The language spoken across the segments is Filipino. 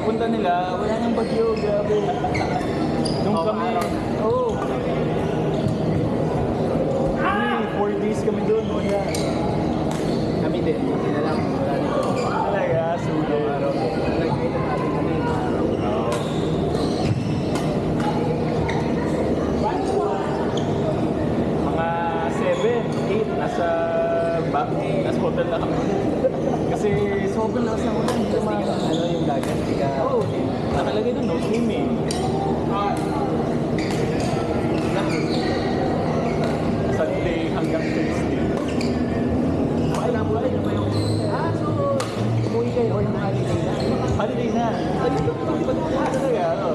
pagpunta nila, wala nang bagyo, grabe. Nung kami, oo. Kami, 4 days kami doon, wala. Kami din, kami na lang. Wala dito. Talaga, sulit. Nag-wait natin kami. Mga 7, 8, nasa hotel na kami. Kasi sobrang lakas ng ulan. Ano yung dagat? Oo, nakalagay doon, no swimming. Sunday hanggang Thursday. Okay lang po na ba yung... so... Umuwi kayo or yung holiday na? Holiday na. Pag talaga, ano.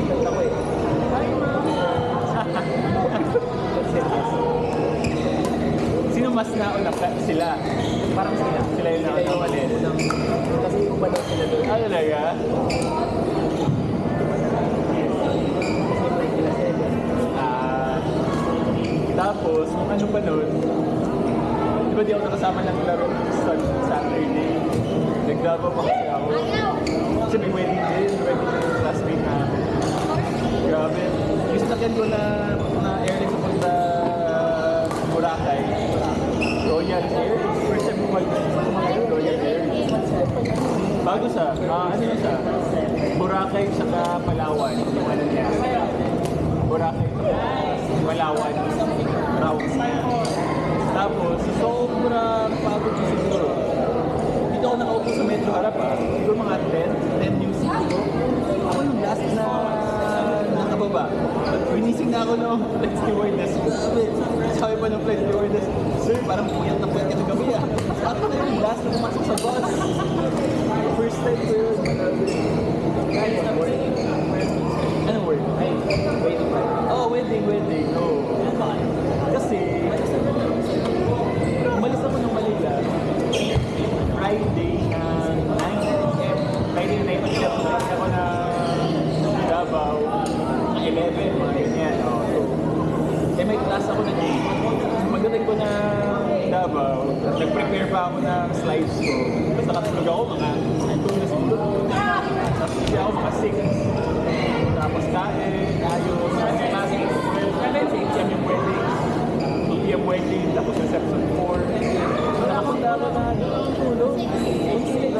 Ganda ko eh. Sino mas nauna? Sila. Parang sila. Sila yung nauna ulit. Kasi yung ba daw sila doon? Ah, talaga? Ah, tapos, nung ano pa nun, di ba di ako nakasama ng laro sa Saturday? Naglaban pa kasi ako. Kasi may wedding din, yung classmate na. Grabe. Yung sasakyan ko na airline papunta Boracay. Royal Air. First time ko mag Royal Air. Bago siya. Ano yun siya? Boracay saka Palawan. Yung ano niya. Boracay saka Palawan. Routes niya. Tapos, sobrang pagod ko siguro. Dito ako nakaupo sa medyo harap siguro mga 10 new seats ko. Ako yung last na nakababa. Winising na ako ng flight stewardess. Sabi pa ng flight stewardess, "Sir, parang puyat na puyat ka ng gabi ah." Ako na yung last na pumasok sa bus. First time ko yun. Anong work? Waiting pa. Oh, wedding. Oh. Kasi, umalis ako ng Manila Friday na 9 a.m. Friday na 9 a.m. Ako na Davao ng 11, mga ganyan. Oh, so, may class ako na 8. Pagdating ko na Davao, nag-prepare pa ako ng slides ko. Basta nakatulog ako mga 2 na siguro. Tapos siya ako mga 6. Tapos kain, ayos, class. 8 yung wedding. 2 p.m. wedding, tapos reception 4. Nakapunta ako na tulog.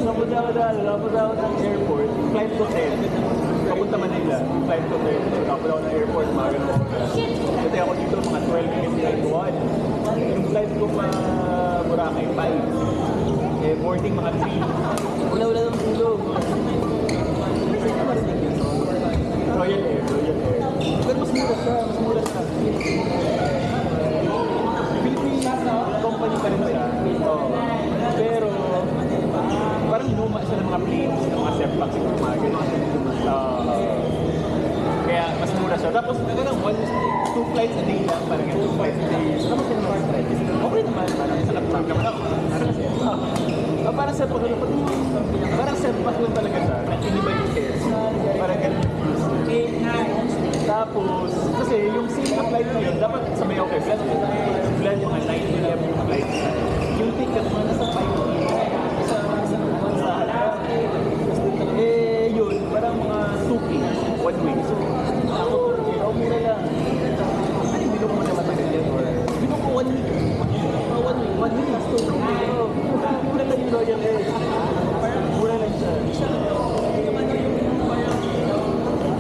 Nakapunta ako ng airport. Flight to 10. Papunta Manila. Flight to 10. Nakapunta ako ng airport. Mga ganun. Kasi ako dito mga 12 minutes like 1. Yung flight ko pa Boracay 5. Boarding mga 3. Wala ng tulog. Royal Air. Pero mas mura siya. Philippines company pa rin siya. Pero parang luma siya ng mga planes, ng mga setback siguro mga ganun. Kaya mas mura siya. Tapos talagang 2 flights a day lang, parang 2 flights a day. Tapos yung mga flights, okay naman, parang sa laptop naman ako. Parang setback lang talaga siya. Iniba yung test. Parang ganun. Tapos, kasi yung same na flight na yun, dapat sabay ako kay Vlad yung 9 a.m. yung flight. Yung ticket mo nasa 5 a.m. sa harap. Yun, parang mga 2K, 1 way. So, ako, mura lang. Hindi ko muna matagal yan. Hindi ko 1 week. 1 week. So, mura lang yung Royal Air. Mura lang siya.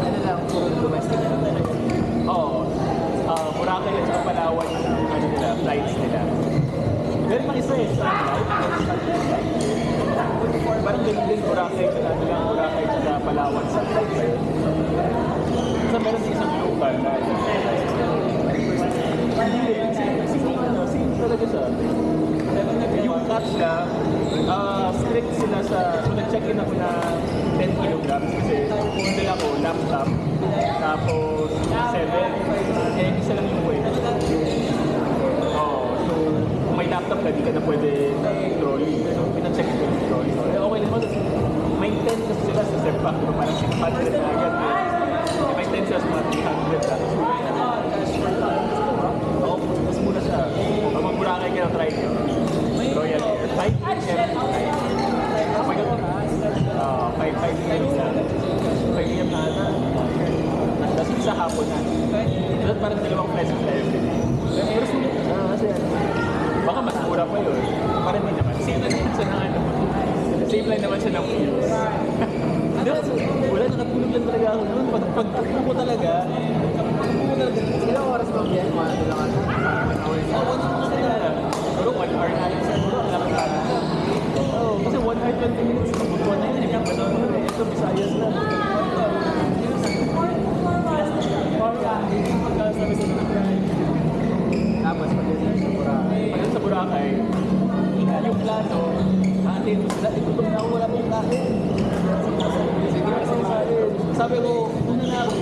Ano lang, puro domestic na. Oo. Boracay at saka Palawan yung ano nila, flights nila. Meron pang isa parang ganun din Boracay sa natin lang Boracay at saka Palawan sa flights na yun. So meron din isang local na same talaga siya. Yung catch na, strict sila sa, so nag-check-in ako na 10 kilograms kasi dala ko laptop, tapos 7, isa lang yung weight. So kung may laptop ka, di ka na pwede trolley. So pina-check ko yung trolley. So okay naman, may 10 kasi sila sa setback, parang 600 na agad. May 10 sila sa mga 300 na. Mas muna siya. Pag mag-Boracay ka na, try nyo. Royal Air. 5 a.m. hapon na. Dapat parang 2 pesos na everyday. Pero sulit siya kasi ano, baka mas mura pa yun. Parang hindi naman. Same lang naman siya ng ano. Same lang naman siya ng views. Wala, nakatulog lang talaga ako noon. Pagtupo ko talaga, Ilang oras ba yan? Ano lang ano? siguro 1 hour na lang siya. Siguro, alam ka na. Oo, kasi 1 hour 20 minutes, kaputuan na yun. Ito, Visayas na. Tapos pagdating sa Boracay. Pagdating sa Boracay, yung plano, atin, itutok na ako, wala pong kain. Sabi ko, una na ako.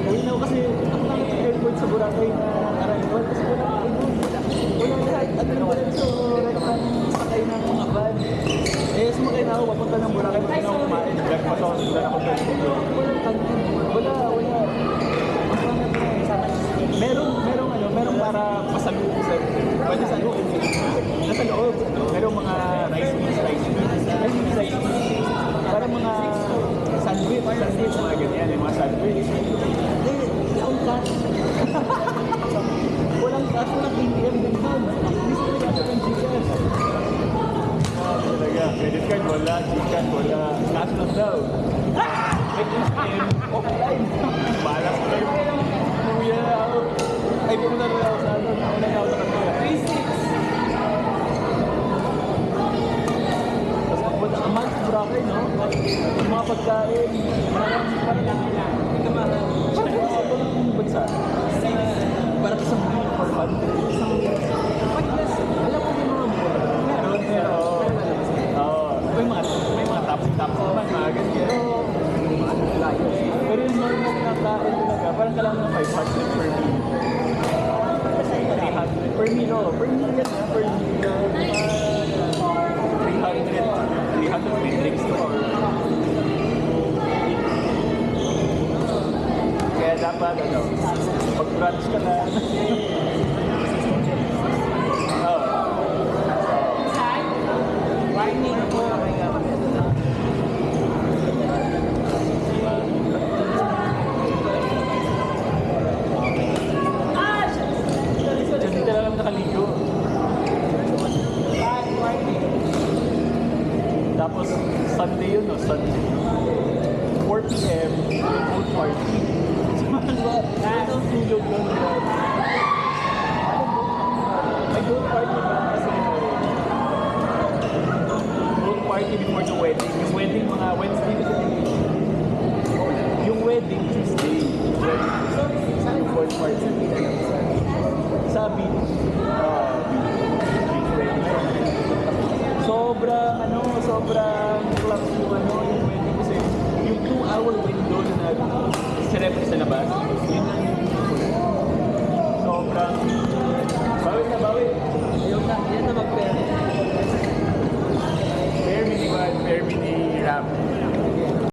Uwi na ako kasi ako na sa airport sa Boracay na arrival kasi wala kain doon. Wala lahat. Ano na wala so sakay ng mga van. Eh, sumakay na ako, papunta ng Boracay, pag na ako kumain. Nagpasok ako sa walang kantin. Wala. Merong para pasalubong sa pwede sa loob. Nasa loob. Merong mga rice meals. Parang mga sandwich, mga ganyan, yung mga sandwich. Walang cash. Walang ATM din doon. Hindi sila nagkakaroon ng Gcash. Talaga, credit card wala, Gcash wala, cash lang daw. May ATM, offline. Balas ko tayo. Umuwi na ako. Ay, pumunta na ako sa ano. Nauna na ako sa kanila. 3-6. Tapos pagpunta ka man sa Boracay, no? Yung mga pagkain, parang kamahal. Parang bansa. Parang isang billion for month. Alam mo yung mga mura. Meron. Oo. May mga taps naman, mga ganyan. Pero yung normal na kain talaga, parang kailangan ng 500 per meal. 300 per meal, oh. Per meal yan, per meal. 300 may drinks to or... Kaya dapat, ano, pag-brunch ka na. Warning ako. Dito lang nakaligo. Tapos, Sunday yun, no? Sunday. 4 p.m. Pool party. Anong tulog yun? May pool party ba? Kasi pool party before the wedding. Yung wedding mga Wednesday kasi yung wedding Tuesday. Saan yung pool party? Sa beach. Sobrang close yung yung wedding kasi yung 2-hour window na nag-represent sa labas, yun ang